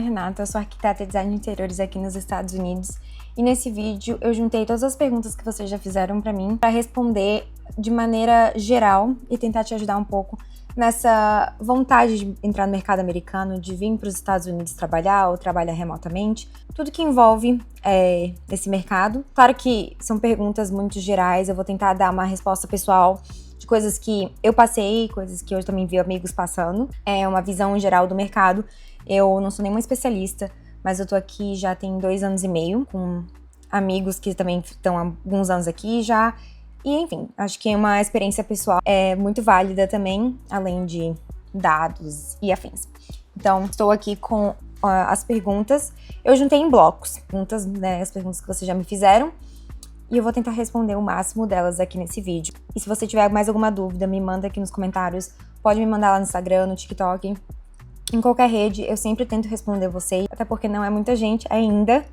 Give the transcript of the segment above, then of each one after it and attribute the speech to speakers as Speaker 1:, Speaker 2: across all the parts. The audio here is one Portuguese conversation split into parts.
Speaker 1: Renata, eu sou arquiteta e design de interiores aqui nos Estados Unidos e nesse vídeo eu juntei todas as perguntas que vocês já fizeram pra mim para responder de maneira geral e tentar te ajudar um pouco nessa vontade de entrar no mercado americano, de vir para os Estados Unidos trabalhar ou trabalhar remotamente, tudo que envolve esse mercado. Claro que são perguntas muito gerais, eu vou tentar dar uma resposta pessoal de coisas que eu passei, coisas que eu também vi amigos passando, uma visão geral do mercado. Eu não sou nenhuma especialista, mas eu tô aqui já tem 2 anos e meio, com amigos que também estão há alguns anos aqui já. E, enfim, acho que uma experiência pessoal é muito válida também, além de dados e afins. Então, estou aqui com as perguntas. Eu juntei em blocos, as perguntas que vocês já me fizeram, e eu vou tentar responder o máximo delas aqui nesse vídeo. E se você tiver mais alguma dúvida, me manda aqui nos comentários, pode me mandar lá no Instagram, no TikTok, em qualquer rede, eu sempre tento responder vocês, até porque não é muita gente ainda,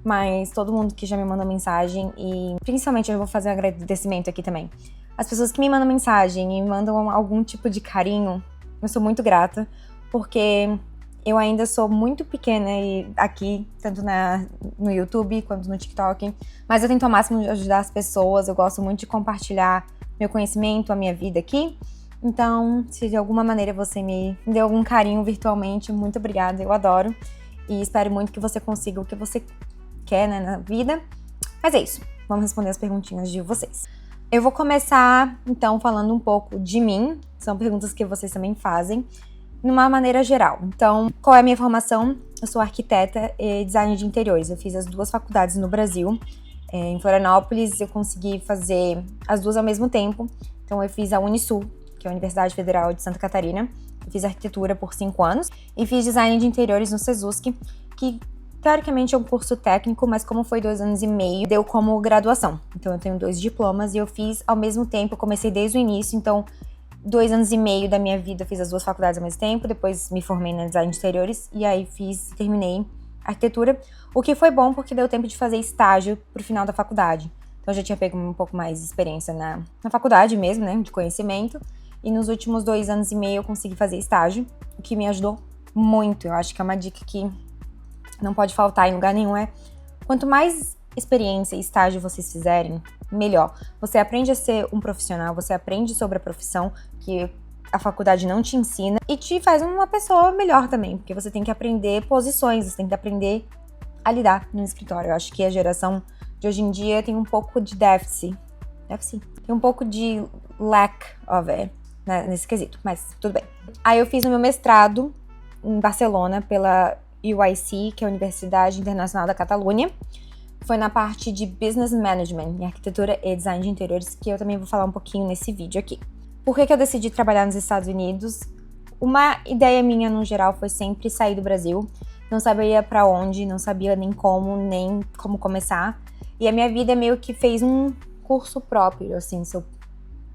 Speaker 1: mas todo mundo que já me mandou mensagem, e principalmente eu vou fazer um agradecimento aqui também. As pessoas que me mandam mensagem e me mandam algum tipo de carinho, eu sou muito grata, porque eu ainda sou muito pequena aqui, tanto no YouTube quanto no TikTok, mas eu tento ao máximo de ajudar as pessoas, eu gosto muito de compartilhar meu conhecimento, a minha vida aqui. Então, se de alguma maneira você me deu algum carinho virtualmente, muito obrigada, eu adoro. E espero muito que você consiga o que você quer, né, na vida. Mas é isso, vamos responder as perguntinhas de vocês. Eu vou começar, então, falando um pouco de mim. São perguntas que vocês também fazem, numa maneira geral. Então, qual é a minha formação? Eu sou arquiteta e design de interiores. Eu fiz as 2 faculdades no Brasil. Em Florianópolis, eu consegui fazer as 2 ao mesmo tempo. Então, eu fiz a Unisul, que é a Universidade Federal de Santa Catarina. Eu fiz arquitetura por 5 anos e fiz design de interiores no Sesusc, que teoricamente é um curso técnico, mas como foi 2 anos e meio, deu como graduação. Então eu tenho 2 diplomas e eu fiz ao mesmo tempo, eu comecei desde o início, então 2 anos e meio da minha vida eu fiz as 2 faculdades ao mesmo tempo, depois me formei na design de interiores e aí terminei arquitetura, o que foi bom porque deu tempo de fazer estágio pro final da faculdade. Então eu já tinha pego um pouco mais de experiência na faculdade mesmo, né, de conhecimento. E nos últimos 2 anos e meio eu consegui fazer estágio, o que me ajudou muito. Eu acho que é uma dica que não pode faltar em lugar nenhum, quanto mais experiência e estágio vocês fizerem, melhor. Você aprende a ser um profissional, você aprende sobre a profissão que a faculdade não te ensina e te faz uma pessoa melhor também, porque você tem que aprender posições, você tem que aprender a lidar no escritório. Eu acho que a geração de hoje em dia tem um pouco de déficit, tem um pouco de lack of it, né, nesse quesito, mas tudo bem. Aí eu fiz o meu mestrado em Barcelona pela UIC, que é a Universidade Internacional da Catalunha. Foi na parte de Business Management, em arquitetura e design de interiores, que eu também vou falar um pouquinho nesse vídeo aqui. Por que eu decidi trabalhar nos Estados Unidos? Uma ideia minha, no geral, foi sempre sair do Brasil. Não sabia pra onde, não sabia nem como começar. E a minha vida meio que fez um curso próprio, assim, se eu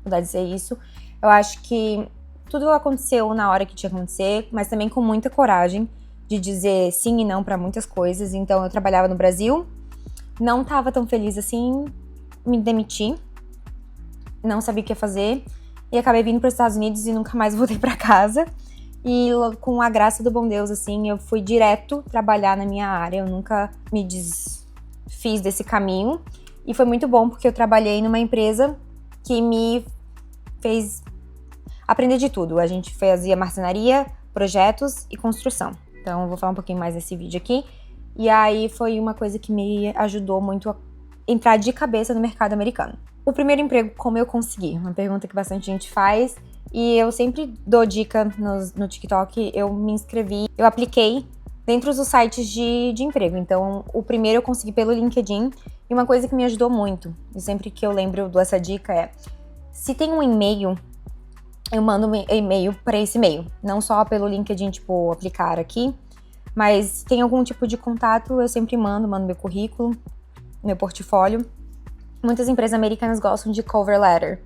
Speaker 1: puder dizer isso. Eu acho que tudo aconteceu na hora que tinha que acontecer, mas também com muita coragem de dizer sim e não para muitas coisas. Então eu trabalhava no Brasil, não estava tão feliz assim, me demiti, não sabia o que fazer e acabei vindo para os Estados Unidos e nunca mais voltei para casa. E com a graça do bom Deus, assim, eu fui direto trabalhar na minha área, eu nunca me desfiz desse caminho. E foi muito bom porque eu trabalhei numa empresa que me fez aprender de tudo. A gente fazia marcenaria, projetos e construção. Então eu vou falar um pouquinho mais nesse vídeo aqui. E aí foi uma coisa que me ajudou muito a entrar de cabeça no mercado americano. O primeiro emprego, como eu consegui? Uma pergunta que bastante gente faz. E eu sempre dou dica no TikTok. Eu me inscrevi, eu apliquei dentro dos sites de emprego. Então o primeiro eu consegui pelo LinkedIn. E uma coisa que me ajudou muito, e sempre que eu lembro eu dou essa dica se tem um e-mail, eu mando um e-mail para esse e-mail. Não só pelo LinkedIn, tipo, aplicar aqui, mas se tem algum tipo de contato, eu sempre mando meu currículo, meu portfólio. Muitas empresas americanas gostam de cover letter,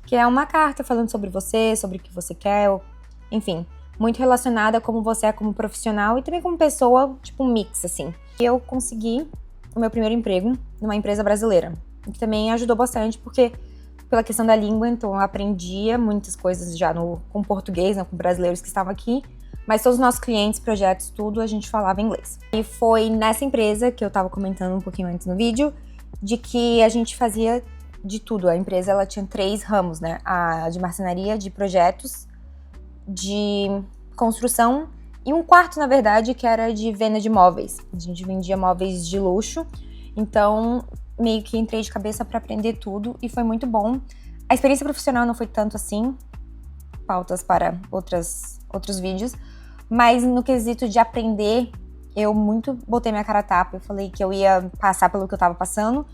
Speaker 1: que é uma carta falando sobre você, sobre o que você quer, enfim, muito relacionada a como você é como profissional e também como pessoa, tipo um mix, assim. Eu consegui o meu primeiro emprego numa empresa brasileira, o que também ajudou bastante, porque pela questão da língua, então eu aprendia muitas coisas já com português, com brasileiros que estavam aqui, mas todos os nossos clientes, projetos, tudo, a gente falava inglês. E foi nessa empresa, que eu tava comentando um pouquinho antes no vídeo, de que a gente fazia de tudo. A empresa, ela tinha 3 ramos, né? A de marcenaria, de projetos, de construção e um quarto, na verdade, que era de venda de móveis. A gente vendia móveis de luxo, então meio que entrei de cabeça para aprender tudo e foi muito bom. A experiência profissional não foi tanto assim, pautas para outros vídeos, mas no quesito de aprender, eu muito botei minha cara a tapa. Eu falei que eu ia passar pelo que eu tava passando,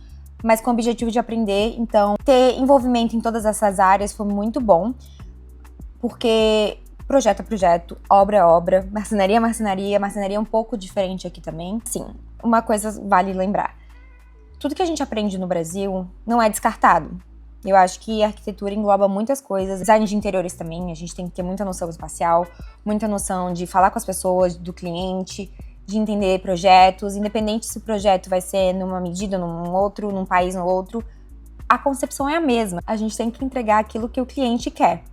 Speaker 1: mas com o objetivo de aprender. Então, ter envolvimento em todas essas áreas foi muito bom, porque projeto é projeto, obra é obra, marcenaria é marcenaria, marcenaria é um pouco diferente aqui também. Sim, uma coisa vale lembrar. Tudo que a gente aprende no Brasil não é descartado. Eu acho que a arquitetura engloba muitas coisas. Design de interiores também, a gente tem que ter muita noção espacial, muita noção de falar com as pessoas, do cliente, de entender projetos, independente se o projeto vai ser numa medida, num outro, num país, no outro, a concepção é a mesma. A gente tem que entregar aquilo que o cliente quer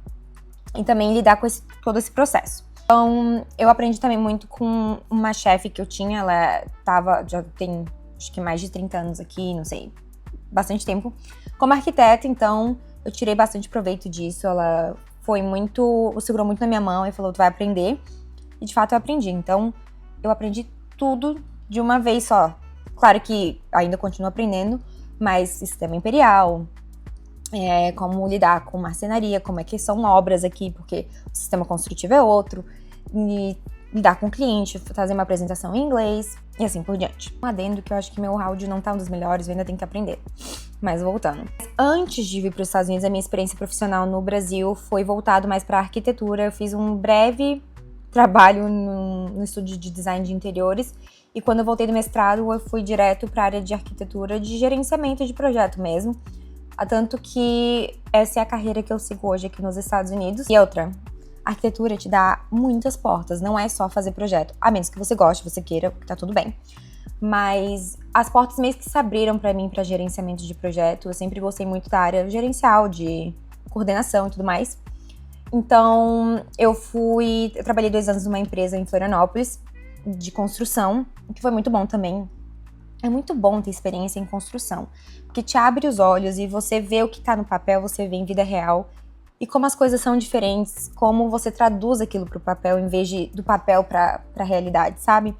Speaker 1: e também lidar com todo esse processo. Então, eu aprendi também muito com uma chefe que eu tinha, já tem acho que mais de 30 anos aqui, não sei, bastante tempo, como arquiteta, então eu tirei bastante proveito disso. Ela segurou muito na minha mão e falou, tu vai aprender, e de fato eu aprendi. Então, eu aprendi tudo de uma vez só. Claro que ainda continuo aprendendo, mas sistema imperial, como lidar com marcenaria, como é que são obras aqui, porque o sistema construtivo é outro, e lidar com o cliente, fazer uma apresentação em inglês e assim por diante. Um adendo que eu acho que meu áudio não tá um dos melhores, eu ainda tenho que aprender. Mas voltando. Antes de vir para os Estados Unidos, a minha experiência profissional no Brasil foi voltado mais para arquitetura. Eu fiz um breve trabalho no estúdio de design de interiores e quando eu voltei do mestrado, eu fui direto para a área de arquitetura, de gerenciamento de projeto mesmo. Tanto que essa é a carreira que eu sigo hoje aqui nos Estados Unidos. E outra, a arquitetura te dá muitas portas, não é só fazer projeto. A menos que você goste, você queira, tá tudo bem. Mas as portas meio que se abriram pra mim pra gerenciamento de projeto. Eu sempre gostei muito da área gerencial, de coordenação e tudo mais. Então, eu trabalhei 2 anos numa empresa em Florianópolis, de construção, que foi muito bom também. É muito bom ter experiência em construção, porque te abre os olhos e você vê o que tá no papel, você vê em vida real. E como as coisas são diferentes, como você traduz aquilo pro papel em vez do papel pra realidade, sabe?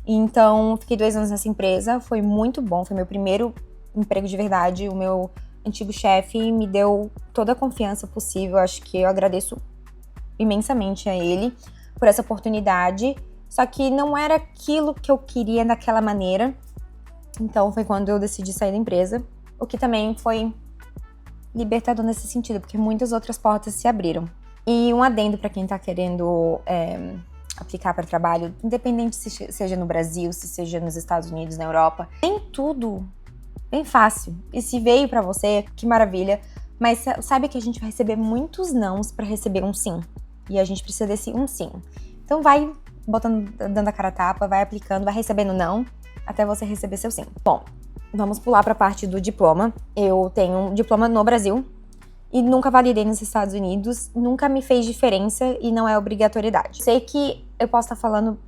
Speaker 1: Então, fiquei 2 anos nessa empresa, foi muito bom, foi meu primeiro emprego de verdade. O meu antigo chefe me deu toda a confiança possível, acho que eu agradeço imensamente a ele por essa oportunidade. Só que não era aquilo que eu queria daquela maneira, então foi quando eu decidi sair da empresa, o que também foi libertador nesse sentido, porque muitas outras portas se abriram. E um adendo para quem tá querendo aplicar para trabalho, independente se seja no Brasil, se seja nos Estados Unidos, na Europa, nem tudo bem fácil. E se veio para você, que maravilha, mas sabe que a gente vai receber muitos nãos para receber um sim. E a gente precisa desse um sim. Então vai dando a cara a tapa, vai aplicando, vai recebendo não, até você receber seu sim. Bom, vamos pular para a parte do diploma. Eu tenho um diploma no Brasil e nunca validei nos Estados Unidos, nunca me fez diferença e não é obrigatoriedade. Sei que eu posso estar falando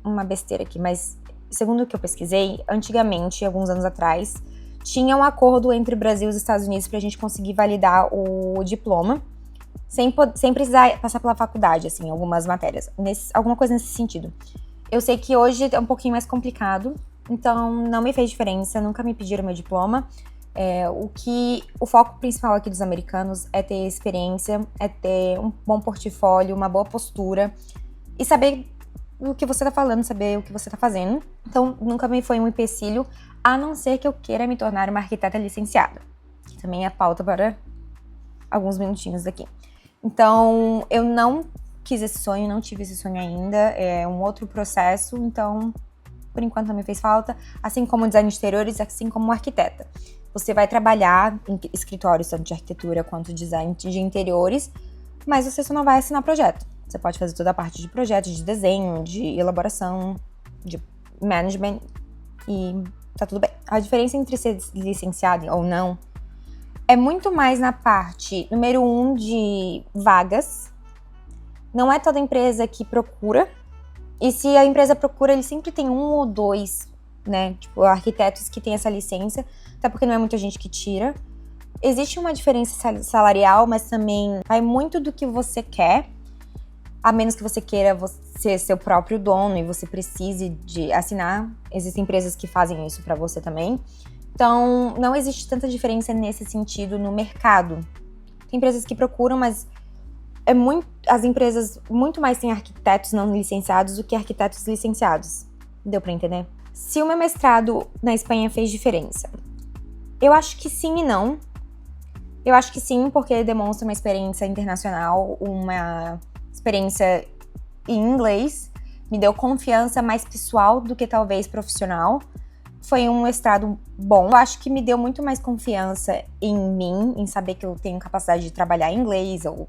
Speaker 1: uma besteira aqui, mas segundo o que eu pesquisei, antigamente, alguns anos atrás, tinha um acordo entre o Brasil e os Estados Unidos pra gente conseguir validar o diploma sem precisar passar pela faculdade, assim, algumas matérias, alguma coisa nesse sentido. Eu sei que hoje é um pouquinho mais complicado, então não me fez diferença, nunca me pediram meu diploma. O foco principal aqui dos americanos é ter experiência, é ter um bom portfólio, uma boa postura e saber o que você tá falando, saber o que você tá fazendo. Então, nunca me foi um empecilho, a não ser que eu queira me tornar uma arquiteta licenciada, que também é pauta para alguns minutinhos aqui. Então, eu não quis esse sonho, não tive esse sonho ainda, é um outro processo, então, por enquanto não me fez falta, assim como design de exteriores, assim como arquiteta. Você vai trabalhar em escritórios, tanto de arquitetura quanto design de interiores, mas você só não vai assinar projeto. Você pode fazer toda a parte de projeto, de desenho, de elaboração, de management e tá tudo bem. A diferença entre ser licenciado ou não é muito mais na parte número 1 de vagas, não é toda empresa que procura, e se a empresa procura, ele sempre tem um ou dois, né, tipo, arquitetos que têm essa licença, até porque não é muita gente que tira. Existe uma diferença salarial, mas também vai muito do que você quer, a menos que você queira ser seu próprio dono e você precise de assinar. Existem empresas que fazem isso para você também. Então, não existe tanta diferença nesse sentido no mercado. Tem empresas que procuram, mas as empresas muito mais têm arquitetos não licenciados do que arquitetos licenciados. Deu para entender? Se o meu mestrado na Espanha fez diferença? Eu acho que sim e não. Eu acho que sim, porque demonstra uma experiência internacional, uma experiência em inglês, me deu confiança mais pessoal do que talvez profissional. Foi um mestrado bom. Eu acho que me deu muito mais confiança em mim, em saber que eu tenho capacidade de trabalhar em inglês ou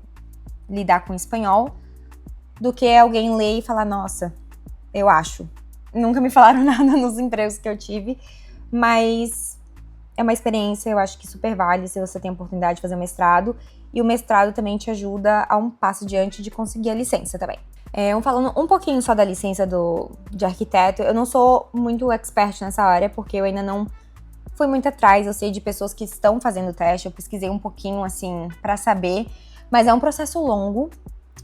Speaker 1: lidar com espanhol, do que alguém ler e falar, nossa, eu acho. Nunca me falaram nada nos empregos que eu tive, mas é uma experiência, eu acho que super vale se você tem a oportunidade de fazer mestrado. E o mestrado também te ajuda a um passo adiante de conseguir a licença também. Falando um pouquinho só da licença de arquiteto, eu não sou muito expert nessa área, porque eu ainda não fui muito atrás. Eu sei de pessoas que estão fazendo teste, eu pesquisei um pouquinho, assim, pra saber. Mas é um processo longo,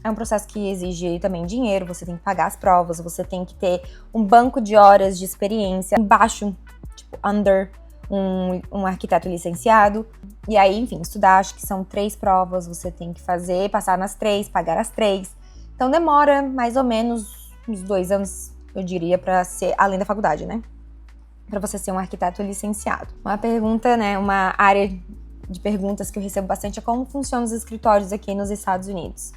Speaker 1: é um processo que exige também dinheiro, você tem que pagar as provas, você tem que ter um banco de horas de experiência, embaixo, tipo, under um arquiteto licenciado. E aí, enfim, estudar, acho que são 3 provas, você tem que fazer, passar nas 3, pagar as 3. Então demora mais ou menos uns 2 anos, eu diria, pra ser, além da faculdade, né? Pra você ser um arquiteto licenciado. Uma pergunta, né, uma área de perguntas que eu recebo bastante é como funcionam os escritórios aqui nos Estados Unidos.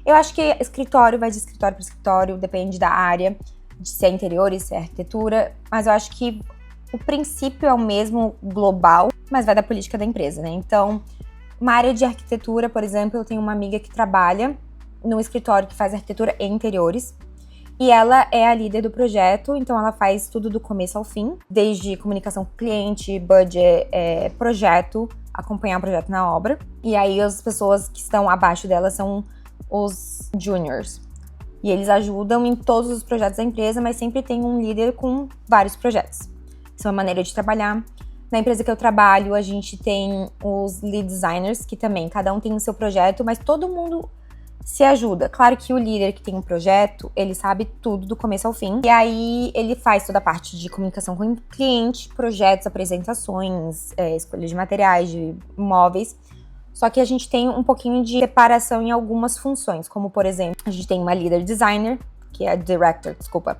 Speaker 1: Eu acho que escritório vai de escritório para escritório, depende da área, de se é interiores, se é arquitetura, mas eu acho que o princípio é o mesmo global, mas vai da política da empresa, né? Então, uma área de arquitetura, por exemplo, eu tenho uma amiga que trabalha no escritório que faz arquitetura em interiores, e ela é a líder do projeto, então ela faz tudo do começo ao fim, desde comunicação com o cliente, budget, projeto, acompanhar o projeto na obra. E aí as pessoas que estão abaixo dela são os juniors. E eles ajudam em todos os projetos da empresa, mas sempre tem um líder com vários projetos. Isso é uma maneira de trabalhar. Na empresa que eu trabalho, a gente tem os lead designers, que também, cada um tem o seu projeto, mas todo mundo se ajuda. Claro que o líder que tem um projeto, ele sabe tudo do começo ao fim. E aí, ele faz toda a parte de comunicação com o cliente, projetos, apresentações, escolha de materiais, de móveis. Só que a gente tem um pouquinho de separação em algumas funções, como, por exemplo, a gente tem uma leader designer, que é a director, desculpa.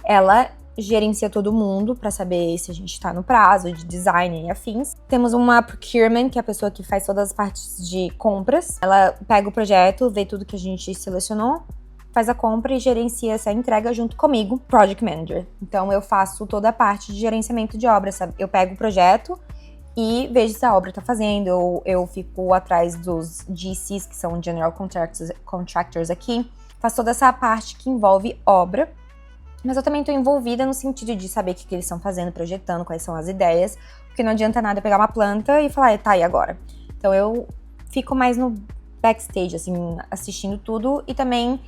Speaker 1: Ela gerencia todo mundo para saber se a gente está no prazo de design e afins. Temos uma procurement, que é a pessoa que faz todas as partes de compras. Ela pega o projeto, vê tudo que a gente selecionou, faz a compra e gerencia essa entrega junto comigo, Project Manager. Então eu faço toda a parte de gerenciamento de obras, sabe? Eu pego o projeto e vejo se a obra tá fazendo, eu fico atrás dos GCs, que são General Contractors aqui, faço toda essa parte que envolve obra. Mas eu também tô envolvida no sentido de saber o que eles estão fazendo, projetando, quais são as ideias, porque não adianta nada pegar uma planta e falar, tá, e agora? Então eu fico mais no backstage, assim, assistindo tudo e também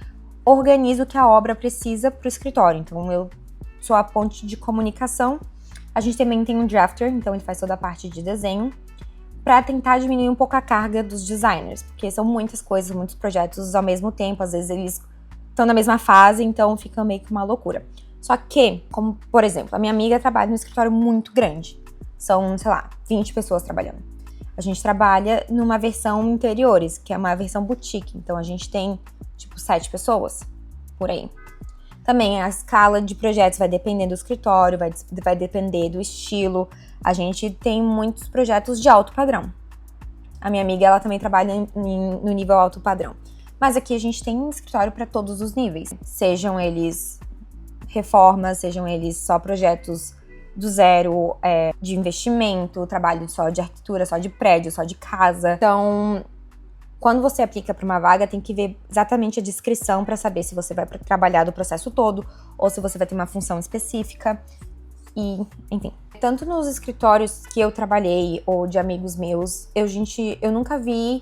Speaker 1: organizo o que a obra precisa pro escritório. Então eu sou a ponte de comunicação. A gente também tem um drafter, então ele faz toda a parte de desenho, para tentar diminuir um pouco a carga dos designers, porque são muitas coisas, muitos projetos ao mesmo tempo, às vezes eles estão na mesma fase, então fica meio que uma loucura. Só que, como por exemplo, a minha amiga trabalha num escritório muito grande. São, sei lá, 20 pessoas trabalhando. A gente trabalha numa versão interiores, que é uma versão boutique. Então a gente tem, tipo, 7 pessoas, por aí. Também a escala de projetos vai depender do escritório, vai depender do estilo. A gente tem muitos projetos de alto padrão. A minha amiga, ela também trabalha no nível alto padrão. Mas aqui a gente tem um escritório para todos os níveis. Sejam eles reformas, sejam eles só projetos do zero, de investimento, trabalho só de arquitetura, só de prédio, só de casa. Então, quando você aplica para uma vaga, tem que ver exatamente a descrição para saber se você vai eu do processo todo ou se você vai ter uma função específica. E, enfim. Tanto nos escritórios que eu trabalhei ou de amigos meus, eu nunca vi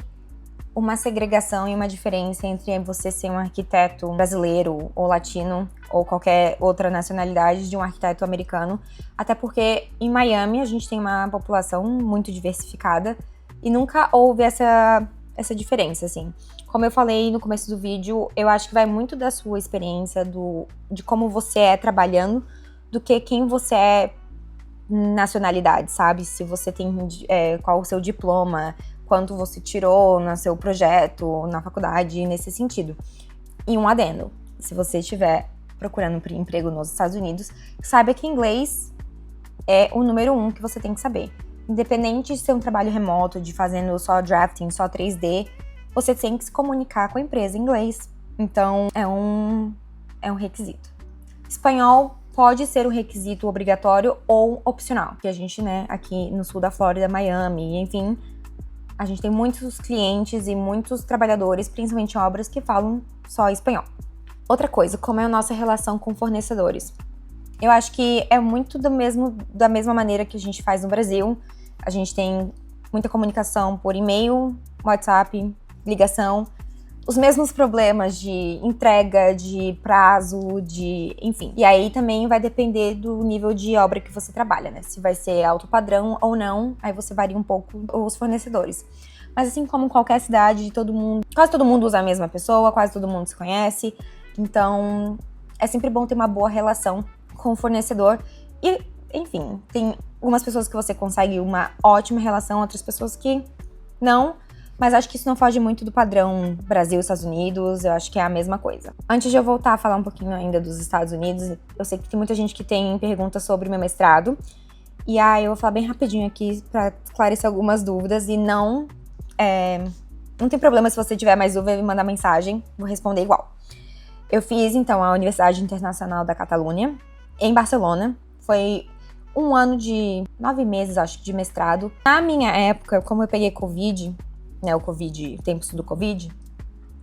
Speaker 1: uma segregação e uma diferença entre você ser um arquiteto brasileiro ou latino ou qualquer outra nacionalidade de um arquiteto americano, até porque em Miami a gente tem uma população muito diversificada e nunca houve essa diferença, assim. Como eu falei no começo do vídeo, eu acho que vai muito da sua experiência, de como você é trabalhando, do que quem você é nacionalidade, sabe? Se você tem qual o seu diploma, quanto você tirou no seu projeto, na faculdade, nesse sentido. E um adendo, se você estiver procurando por emprego nos Estados Unidos, saiba que inglês é o número 1 que você tem que saber. Independente de ser um trabalho remoto, de fazendo só drafting, só 3D, você tem que se comunicar com a empresa em inglês. Então, é um requisito. Espanhol pode ser um requisito obrigatório ou opcional. Que a gente, aqui no sul da Flórida, Miami, enfim, a gente tem muitos clientes e muitos trabalhadores, principalmente em obras, que falam só espanhol. Outra coisa, como é a nossa relação com fornecedores? Eu acho que é muito da mesma maneira que a gente faz no Brasil. A gente tem muita comunicação por e-mail, WhatsApp, ligação. Os mesmos problemas de entrega, de prazo, enfim. E aí também vai depender do nível de obra que você trabalha, né? Se vai ser alto padrão ou não, aí você varia um pouco os fornecedores. Mas assim como qualquer cidade, quase todo mundo usa a mesma pessoa, quase todo mundo se conhece. Então, é sempre bom ter uma boa relação com o fornecedor. E, enfim, tem algumas pessoas que você consegue uma ótima relação, outras pessoas que não. Mas acho que isso não foge muito do padrão Brasil e Estados Unidos, eu acho que é a mesma coisa. Antes de eu voltar a falar um pouquinho ainda dos Estados Unidos, eu sei que tem muita gente que tem perguntas sobre meu mestrado. E aí eu vou falar bem rapidinho aqui pra esclarecer algumas dúvidas. E não tem problema se você tiver mais dúvida, me mandar mensagem, vou responder igual. Eu fiz, então, a Universidade Internacional da Catalunha, em Barcelona. Foi 1 ano de 9 meses, acho, de mestrado. Na minha época, como eu peguei Covid, tempos do Covid,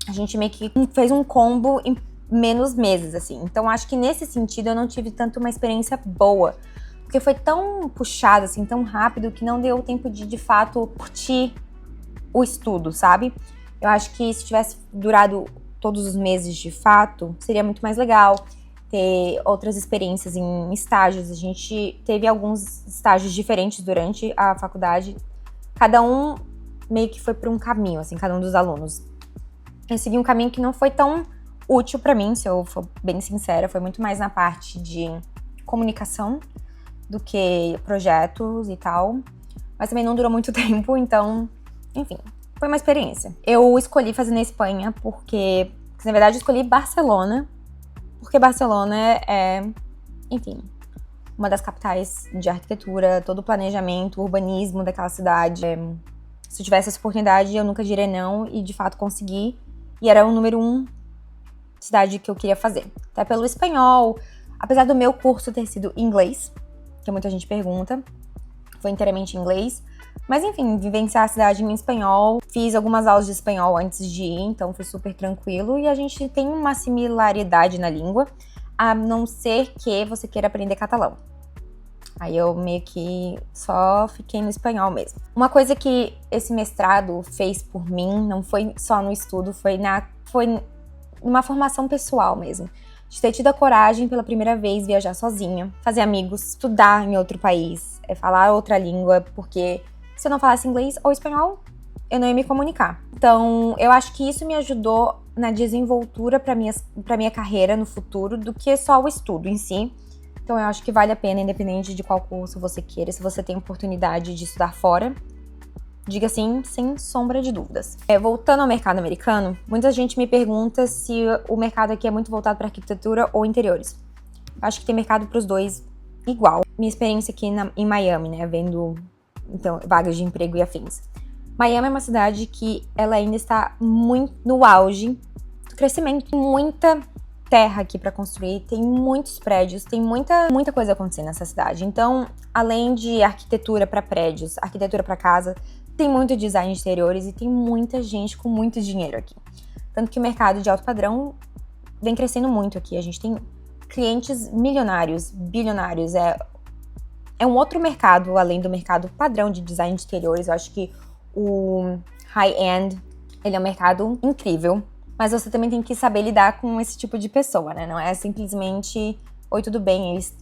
Speaker 1: a gente meio que fez um combo em menos meses, assim. Então, acho que nesse sentido eu não tive tanto uma experiência boa, porque foi tão puxado, assim, tão rápido, que não deu tempo de fato, curtir o estudo, sabe? Eu acho que se tivesse durado todos os meses de fato, seria muito mais legal ter outras experiências em estágios. A gente teve alguns estágios diferentes durante a faculdade, cada um meio que foi por um caminho, assim, cada um dos alunos. Eu segui um caminho que não foi tão útil pra mim, se eu for bem sincera, foi muito mais na parte de comunicação do que projetos e tal, mas também não durou muito tempo, então, enfim, foi uma experiência. Eu escolhi fazer na Espanha porque na verdade, eu escolhi Barcelona, porque Barcelona enfim, uma das capitais de arquitetura, todo o planejamento, o urbanismo daquela cidade. Se eu tivesse essa oportunidade, eu nunca diria não, e de fato consegui. E era o número 1 cidade que eu queria fazer. Até pelo espanhol, apesar do meu curso ter sido em inglês, que muita gente pergunta, foi inteiramente em inglês. Mas enfim, vivenciar a cidade em espanhol, fiz algumas aulas de espanhol antes de ir, então foi super tranquilo. E a gente tem uma similaridade na língua, a não ser que você queira aprender catalão. Aí eu meio que só fiquei no espanhol mesmo. Uma coisa que esse mestrado fez por mim, não foi só no estudo, foi numa formação pessoal mesmo. De ter tido a coragem pela primeira vez viajar sozinha, fazer amigos, estudar em outro país, falar outra língua, porque se eu não falasse inglês ou espanhol, eu não ia me comunicar. Então, eu acho que isso me ajudou na desenvoltura para minha carreira no futuro do que só o estudo em si. Então, eu acho que vale a pena, independente de qual curso você queira. Se você tem oportunidade de estudar fora, diga sim, sem sombra de dúvidas. Voltando ao mercado americano, muita gente me pergunta se o mercado aqui é muito voltado para arquitetura ou interiores. Eu acho que tem mercado para os dois igual. Minha experiência aqui em Miami, vendo então, vagas de emprego e afins. Miami é uma cidade que ela ainda está muito no auge do crescimento. Tem muita terra aqui para construir, tem muitos prédios, tem muita coisa acontecendo nessa cidade. Então, além de arquitetura para prédios, arquitetura para casa, tem muito design de interiores e tem muita gente com muito dinheiro aqui. Tanto que o mercado de alto padrão vem crescendo muito aqui. A gente tem clientes milionários, bilionários. É um outro mercado, além do mercado padrão de design de interiores. Eu acho que o high-end Ele é um mercado incrível, mas você também tem que saber lidar com esse tipo de pessoa, né? Não é simplesmente, oi, tudo bem. Eles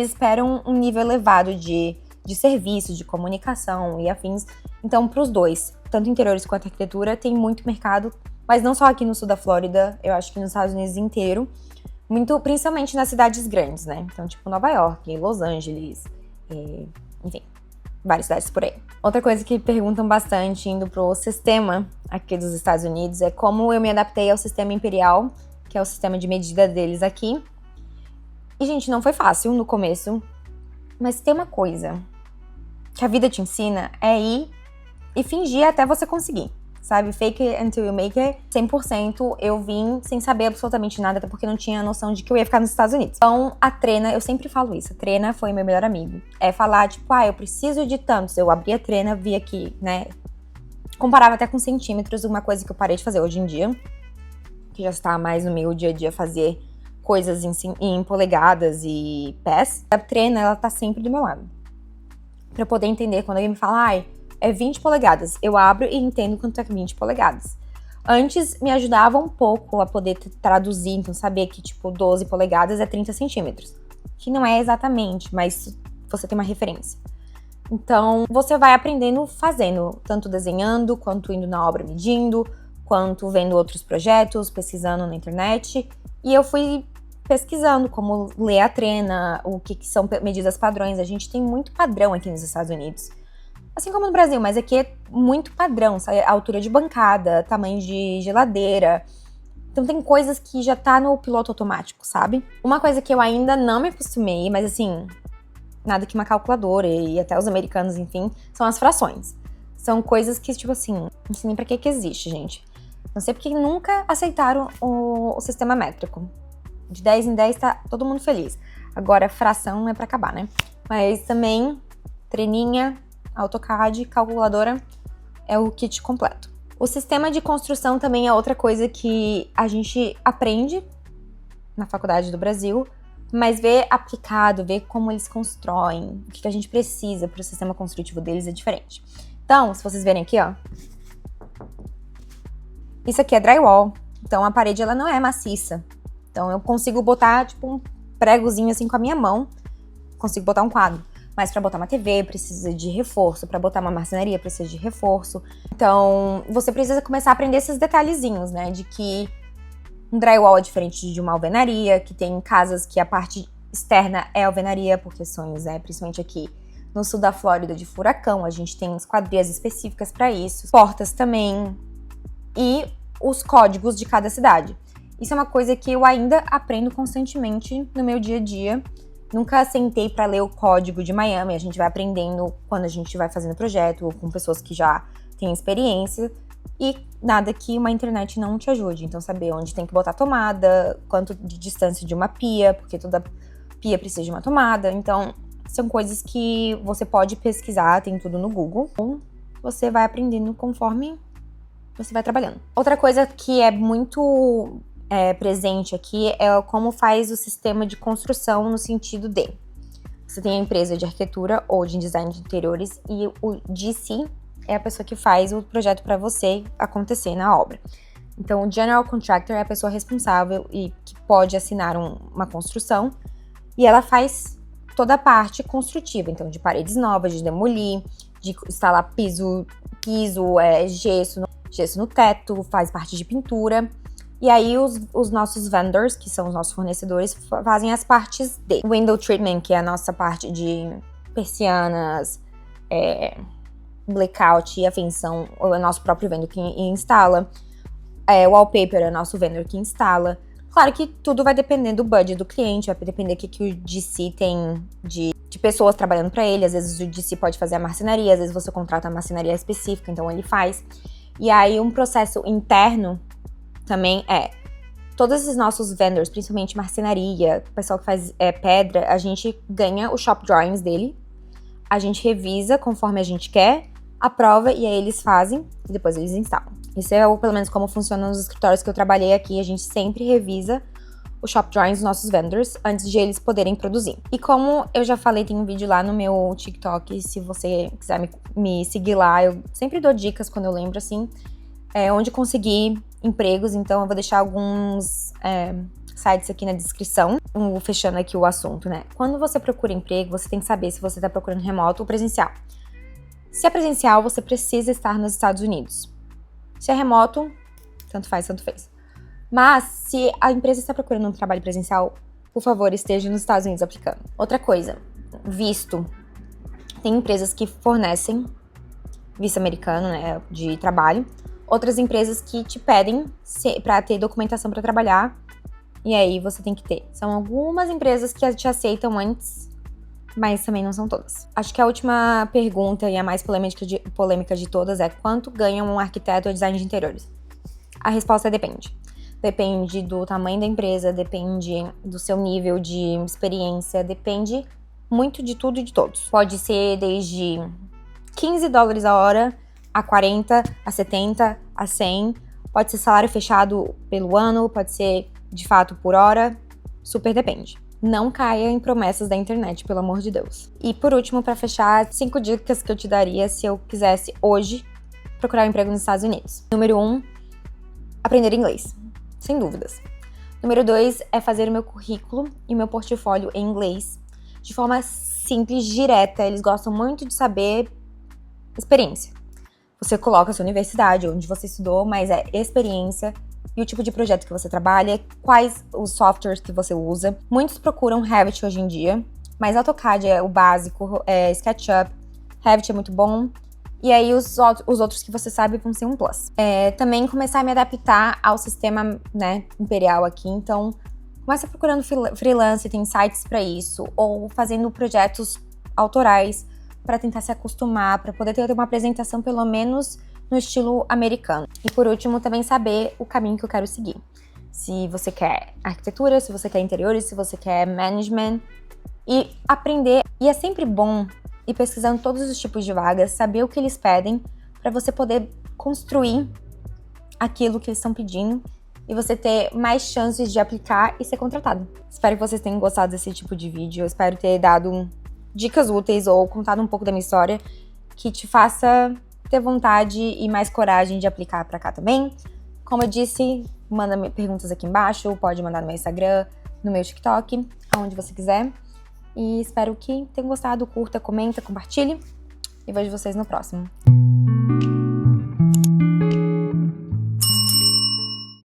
Speaker 1: esperam um nível elevado de serviço, de comunicação e afins. Então, para os dois, tanto interiores quanto arquitetura, tem muito mercado, mas não só aqui no sul da Flórida, eu acho que nos Estados Unidos inteiro, muito, principalmente nas cidades grandes, né? Então, tipo Nova York, Los Angeles, enfim, várias cidades por aí. Outra coisa que perguntam bastante indo pro sistema aqui dos Estados Unidos é como eu me adaptei ao sistema imperial, que é o sistema de medida deles aqui. E, gente, não foi fácil no começo, mas tem uma coisa que a vida te ensina é ir e fingir até você conseguir, sabe? Fake it until you make it. 100% eu vim sem saber absolutamente nada, até porque não tinha noção de que eu ia ficar nos Estados Unidos. Então, a Trena, eu sempre falo isso, a Trena foi meu melhor amigo. É falar, tipo, eu preciso de tantos. Eu abri a Trena, vi aqui, né? Comparava até com centímetros, uma coisa que eu parei de fazer hoje em dia, que já está mais no meu dia a dia fazer coisas em polegadas e pés. A Trena, ela tá sempre do meu lado. Pra eu poder entender, quando alguém me fala, é 20 polegadas, eu abro e entendo quanto é 20 polegadas. Antes, me ajudava um pouco a poder traduzir, então saber que, tipo, 12 polegadas é 30 centímetros. Que não é exatamente, mas você tem uma referência. Então, você vai aprendendo fazendo, tanto desenhando, quanto indo na obra medindo, quanto vendo outros projetos, pesquisando na internet. E eu fui pesquisando como ler a Trena, o que são medidas padrões. A gente tem muito padrão aqui nos Estados Unidos. Assim como no Brasil, mas aqui é muito padrão, sabe? Altura de bancada, tamanho de geladeira. Então tem coisas que já tá no piloto automático, sabe? Uma coisa que eu ainda não me acostumei, mas assim, nada que uma calculadora e até os americanos, enfim, são as frações. São coisas que, tipo assim, não sei nem pra que existe, gente. Não sei porque nunca aceitaram o sistema métrico. De 10 em 10 tá todo mundo feliz. Agora, fração é pra acabar, né? Mas também, treninha, AutoCAD, calculadora, é o kit completo. O sistema de construção também é outra coisa que a gente aprende na faculdade do Brasil, mas ver aplicado, ver como eles constroem, o que a gente precisa para o sistema construtivo deles é diferente. Então, se vocês verem aqui, ó, isso aqui é drywall, então a parede ela não é maciça. Então eu consigo botar tipo um pregozinho assim com a minha mão, consigo botar um quadro. Mas para botar uma TV precisa de reforço, para botar uma marcenaria precisa de reforço. Então, você precisa começar a aprender esses detalhezinhos, né? De que um drywall é diferente de uma alvenaria, que tem casas que a parte externa é alvenaria, por questões, né? Principalmente aqui no sul da Flórida de furacão, a gente tem esquadrias específicas para isso. Portas também. E os códigos de cada cidade. Isso é uma coisa que eu ainda aprendo constantemente no meu dia a dia. Nunca sentei para ler o código de Miami, a gente vai aprendendo quando a gente vai fazendo projeto, com pessoas que já têm experiência, e nada que uma internet não te ajude. Então, saber onde tem que botar tomada, quanto de distância de uma pia, porque toda pia precisa de uma tomada. Então, são coisas que você pode pesquisar, tem tudo no Google. Ou você vai aprendendo conforme você vai trabalhando. Outra coisa que é muito presente aqui é como faz o sistema de construção no sentido de você tem a empresa de arquitetura ou de design de interiores e o GC é a pessoa que faz o projeto para você acontecer na obra. Então, o General Contractor é a pessoa responsável e que pode assinar uma construção e ela faz toda a parte construtiva, então de paredes novas, de demolir, de instalar piso, gesso no teto, faz parte de pintura. E aí os nossos vendors, que são os nossos fornecedores, fazem as partes de window treatment, que é a nossa parte de persianas, blackout e afins, são o nosso próprio vendor que instala. Wallpaper é o nosso vendor que instala. Claro que tudo vai depender do budget do cliente, vai depender do que o DC tem de pessoas trabalhando para ele. Às vezes o DC pode fazer a marcenaria, às vezes você contrata a marcenaria específica, então ele faz. E aí um processo interno também todos esses nossos vendors, principalmente marcenaria, o pessoal que faz pedra, a gente ganha o shop drawings dele, a gente revisa conforme a gente quer, aprova e aí eles fazem e depois eles instalam. Isso é pelo menos como funciona nos escritórios que eu trabalhei aqui, a gente sempre revisa o shop drawings dos nossos vendors antes de eles poderem produzir. E como eu já falei, tem um vídeo lá no meu TikTok, se você quiser me seguir lá, eu sempre dou dicas quando eu lembro assim. onde conseguir empregos. Então eu vou deixar alguns sites aqui na descrição. Fechando aqui o assunto, né? Quando você procura emprego, você tem que saber se você está procurando remoto ou presencial. Se é presencial, você precisa estar nos Estados Unidos. Se é remoto, tanto faz, tanto fez. Mas, se a empresa está procurando um trabalho presencial, por favor, esteja nos Estados Unidos aplicando. Outra coisa, visto. Tem empresas que fornecem visto americano, né, de trabalho. Outras empresas que te pedem para ter documentação para trabalhar. E aí você tem que ter. São algumas empresas que te aceitam antes, mas também não são todas. Acho que a última pergunta e a mais polêmica de todas é: quanto ganha um arquiteto ou design de interiores? A resposta depende. Depende do tamanho da empresa, depende do seu nível de experiência, depende muito de tudo e de todos. Pode ser desde $15 a hora, a 40, a 70, a 100. Pode ser salário fechado pelo ano, pode ser de fato por hora, super depende. Não caia em promessas da internet, pelo amor de Deus. E por último, para fechar, 5 dicas que eu te daria se eu quisesse hoje procurar um emprego nos Estados Unidos. Número 1, aprender inglês, sem dúvidas. Número 2 é fazer o meu currículo e meu portfólio em inglês de forma simples, direta. Eles gostam muito de saber experiência. Você coloca a sua universidade, onde você estudou, mas é experiência e o tipo de projeto que você trabalha, quais os softwares que você usa. Muitos procuram Revit hoje em dia, mas AutoCAD é o básico, SketchUp, Revit é muito bom. E aí os outros que você sabe vão ser um plus. Também começar a me adaptar ao sistema, né, imperial aqui. Então, começa procurando freelance, tem sites para isso, ou fazendo projetos autorais para tentar se acostumar, para poder ter uma apresentação pelo menos no estilo americano. E por último, também saber o caminho que eu quero seguir. Se você quer arquitetura, se você quer interiores, se você quer management, e aprender. E é sempre bom ir pesquisando todos os tipos de vagas, saber o que eles pedem, para você poder construir aquilo que eles estão pedindo e você ter mais chances de aplicar e ser contratado. Espero que vocês tenham gostado desse tipo de vídeo. Eu espero ter dado dicas úteis ou contado um pouco da minha história que te faça ter vontade e mais coragem de aplicar para cá também. Como eu disse, manda perguntas aqui embaixo, pode mandar no meu Instagram, no meu TikTok, aonde você quiser. E espero que tenham gostado, curta, comenta, compartilhe e vejo vocês no próximo.